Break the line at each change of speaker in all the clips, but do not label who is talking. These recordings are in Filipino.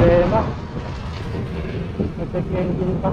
problema. Check engine pa.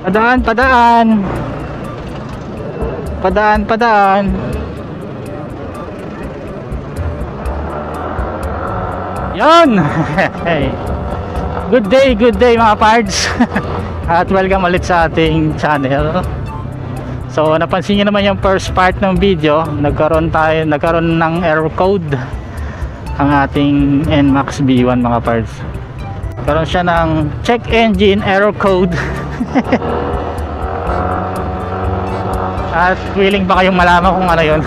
Padaan, padaan. Padaan, padaan. Yan. Good day mga pards. At welcome ulit sa ating channel. So napansin niyo naman yung first part ng video, nagkaroon ng error code ang ating NMAX B1 mga pards. Nagkaroon siya ng check engine error code. At willing ba kayong malaman kung ano yun?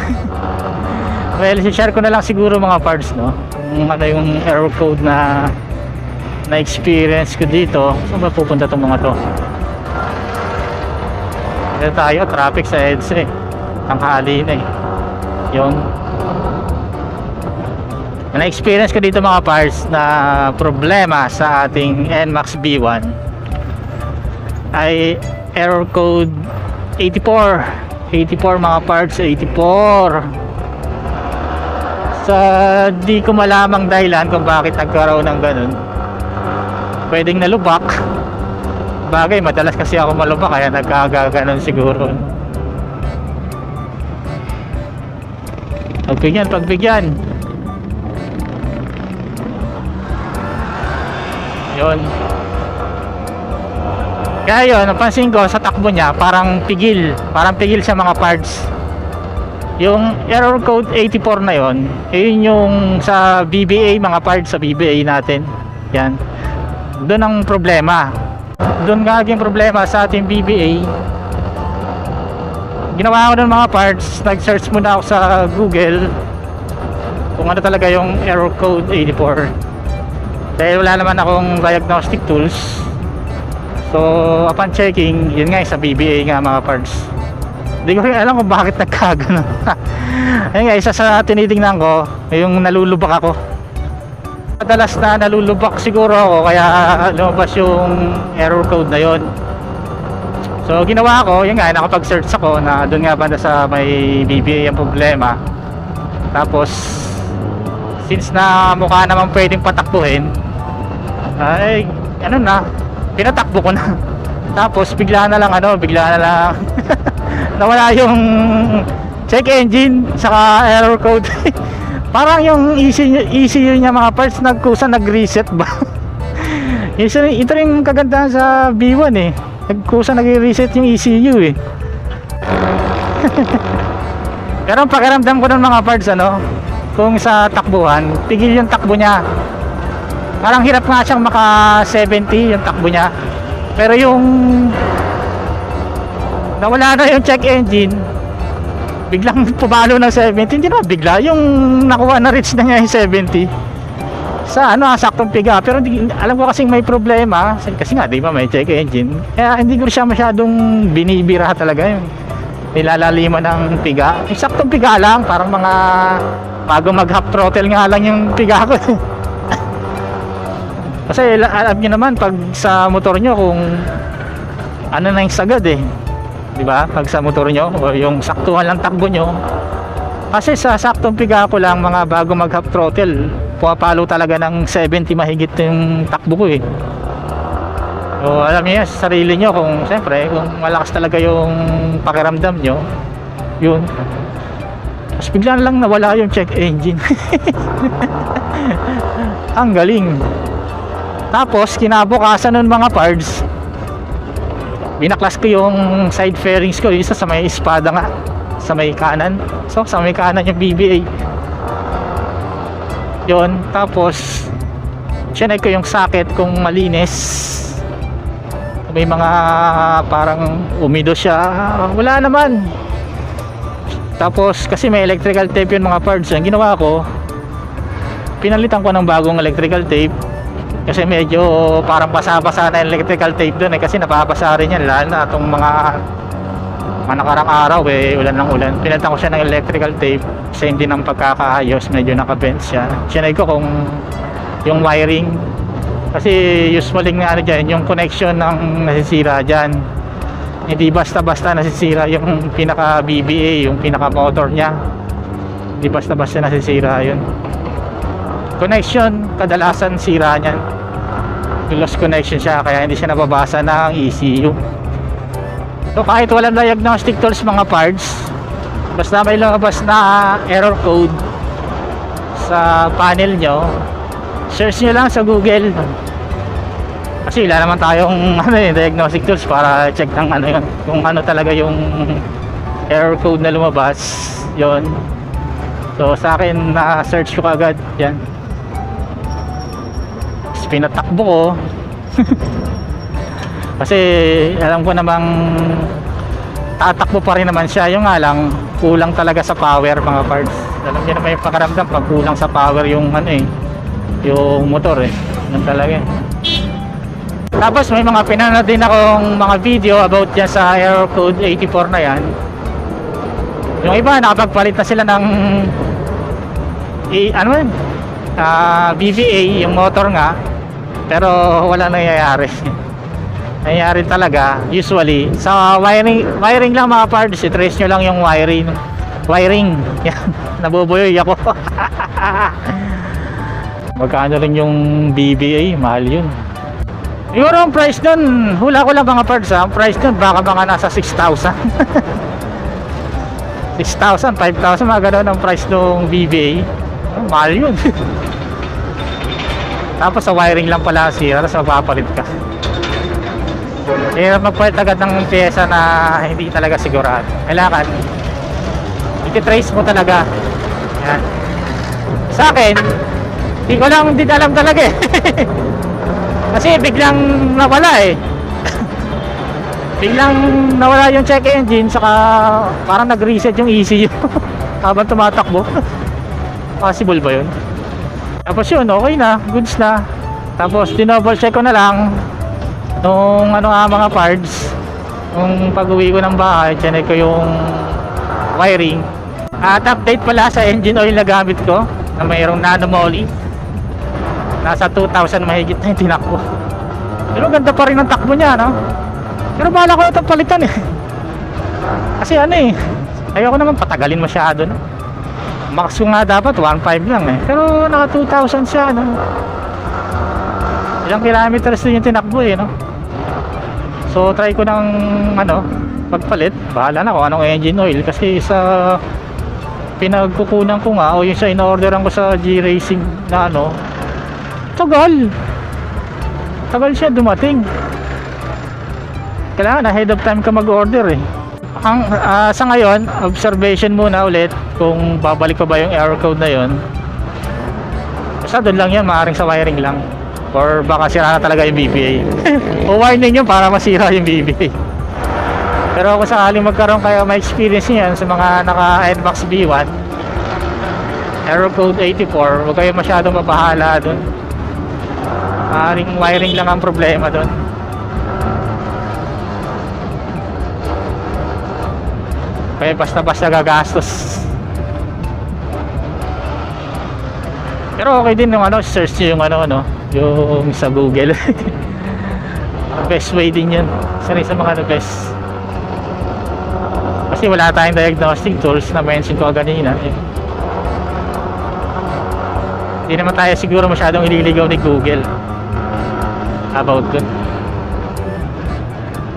Well, share ko na lang siguro mga parts, no? Kung ano yung error code na na experience ko dito. Saan ba pupunta itong mga to? Dito tayo, traffic sa EDSA eh. Tanghali na eh. Yun. Na experience ko dito mga parts na problema sa ating NMAX B1 ay error code 84 mga parts, 84. Sa di ko malamang dahilan kung bakit nagkaroon ng ganun. Pwedeng nalubak. Bagay, madalas kasi ako malubak kaya nagkagaganon siguro. Pagbigyan. Yun. Kaya yun, napansin ko sa takbo niya, parang pigil sa mga parts. Yung error code 84 na yun, yun yung sa BBA, mga parts sa BBA natin. Yan. Doon ang problema. Doon nga yung problema sa ating BBA. Ginawa ko ng mga parts, nag-search muna ako sa Google kung ano talaga yung error code 84. Dahil wala naman akong diagnostic tools. So upon checking, yun nga sa BBA nga mga parts. Hindi ko rin alam kung bakit nagkagano. Ayun nga, isa sa tinitingnan ko yung nalulubak ako. Madalas na nalulubak siguro ako kaya lumabas yung error code na yon. So ginawa ko, yun nga, nakapag-search ako na doon nga banda sa may BBA ang problema. Tapos since na mukha naman pwedeng patakbuhin, ay ano na, pinatakbo ko na. Tapos bigla na lang nawala yung check engine saka error code. Parang yung ECU niya mga parts nag-reset ba? Ito rin kagandahan sa B1 eh. Nag-reset yung ECU eh. Pero ang pakiramdam ko ng mga parts kung sa takbuhan, tigil yung takbo niya. Parang hirap nga siyang maka 70 yung takbo niya. Pero yung nawala na yung check engine, biglang pumalo ng 70. Hindi na bigla, yung nakuha na reach na niya yung 70 sa saktong piga. Pero alam ko kasing may problema kasi nga di ba may check engine, kaya hindi ko siya masyadong binibira talaga yung nilalaliman ng piga. Yung saktong piga lang, parang mga bago mag half throttle nga lang yung piga ko. Kasi alam niyo naman pag sa motor nyo kung ano na yung sagad eh, di ba? Pag sa motor nyo o yung saktuhan lang takbo nyo, kasi sa saktong piga ko lang mga bago mag half throttle, pumapalo talaga ng 70 mahigit yung takbo ko eh. So alam niyo sa sarili nyo kung siyempre kung malakas talaga yung pakiramdam nyo, yun. Tapos bigla lang nawala yung check engine. Ang galing. Tapos kinabukasan nun mga parts, binaklas ko yung side fairings ko, isa sa may espada nga sa may kanan. So sa may kanan yung BBA yun. Tapos chinek ko yung socket kung malinis, may mga parang umido siya, wala naman. Tapos kasi may electrical tape yun mga parts. Ang ginawa ko, pinalitan ko ng bagong electrical tape kasi medyo parang basa-basa na electrical tape doon kasi napapasa rin yan lalo na itong mga nakarang araw ulan ng ulan. Pinalitan ko siya ng electrical tape kasi hindi ng pagkakaayos, medyo nakabend siya. Sinay ko kung yung wiring, kasi usually nga dyan yung connection ng nasisira dyan, hindi basta-basta nasisira yung pinaka BBA, yung pinaka motor nya, hindi basta-basta nasisira yun. Connection kadalasan sira niyan, lost connection siya kaya hindi siya nababasa ng ECU. So kahit walang diagnostic tools mga parts, basta may lumabas na error code sa panel nyo, search nyo lang sa Google kasi wala naman tayong diagnostic tools para check ng yun, kung ano talaga yung error code na lumabas yon. So sa akin na search ko agad yan, pinatakbo ko. Kasi alam ko namang tatakbo pa rin naman siya, yung nga lang kulang talaga sa power mga parts. Alam niyo naman yung pakaramdam pag kulang sa power yung yung motor yun talaga Tapos may mga pinanood din akong mga video about dyan sa Aerocode 84 na yan. Yung iba nakapagpalit na sila ng BVA, yung motor nga, pero wala nangyayari. Nangyayari talaga usually sa wiring lang mga parts. I-trace nyo lang yung wiring yan, nabubuyoy ako. Magkano rin yung BVA, mahal yun. Siguro ang price nun, hula ko lang mga parts ha, ang price nun baka mga nasa 6,000. 6,000, 5,000, mga gano'n ang price ng BVA. Mahal yun. Tapos sa wiring lang pala sira, tapos mapapalit ka. Hirap magpalit agad ng pyesa na hindi talaga sigurado. Kailangan i-trace mo talaga. Yan. Sa akin, hindi ko lang din alam talaga eh. Kasi biglang nawala eh. Biglang nawala yung check engine, saka parang nag-reset yung ECU habang tumatakbo. Possible ba yun? Tapos yun, okay na, goods na. Tapos dinouble check ko na lang nung mga parts. Nung pag-uwi ko ng bahay, chinek ko yung wiring. At update pala sa engine oil na gamit ko, na mayroong nano moly. Nasa 2,000 mahigit na yung tinakbo. Pero ganda pa rin ang takbo niya, no? Pero bahala ko itong palitan eh. Kasi ayoko naman patagalin masyado, no? Max ko nga dapat 1.5 lang eh. Pero naka 2,000 siya, no? Ilang kilometers din yung tinakbo eh, no? So try ko ng pagpalit. Bahala na kung anong engine oil. Kasi sa pinagkukunan ko nga, o yung sa in-orderan ko sa G-Racing na tagal siya dumating. Kailangan ahead of time ka mag-order eh. Sa ngayon, observation muna ulit kung babalik ko ba yung error code na yon. Basta doon lang yan, maaaring sa wiring lang, or baka sira na talaga yung BBA. O warning yun para masira yung BBA. Pero kung sakaling magkaroon kayo may experience niyan sa mga naka NMAX B1 error code 84, huwag kayo masyadong mabahala doon. Maaaring wiring lang ang problema doon. Kaya basta-basta gagastos. Pero okay din yung search nyo yung yung sa Google. Best way din yun. Isa rin sa mga best. Kasi wala tayong diagnostic tools na mention ko kanina eh. Hindi naman tayo siguro masyadong ililigaw ni Google about dun.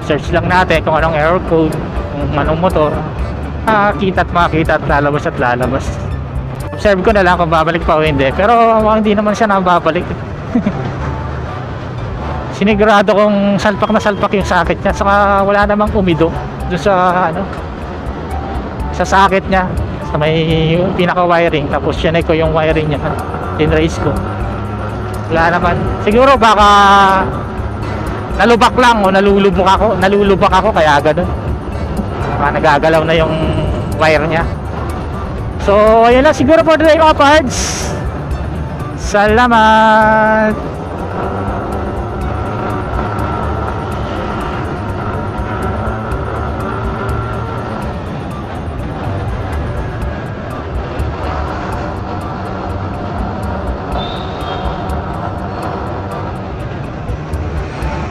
Search lang natin kung anong error code, kung anong motor, makikita at lalabas at lalabas. Observe ko na lang kung babalik pa o hindi, pero hindi naman siya nababalik. Sinigurado kong salpak na salpak yung socket niya, saka wala namang umido doon sa sa socket niya, sa may pinaka wiring. Tapos siya ko yung wiring niya, tinrace ko, wala naman. Siguro baka nalubak lang o nalulubak ako kaya ganun, baka nagagalaw na yung wire niya. So ayun lang siguro for today mga parts. Salamat.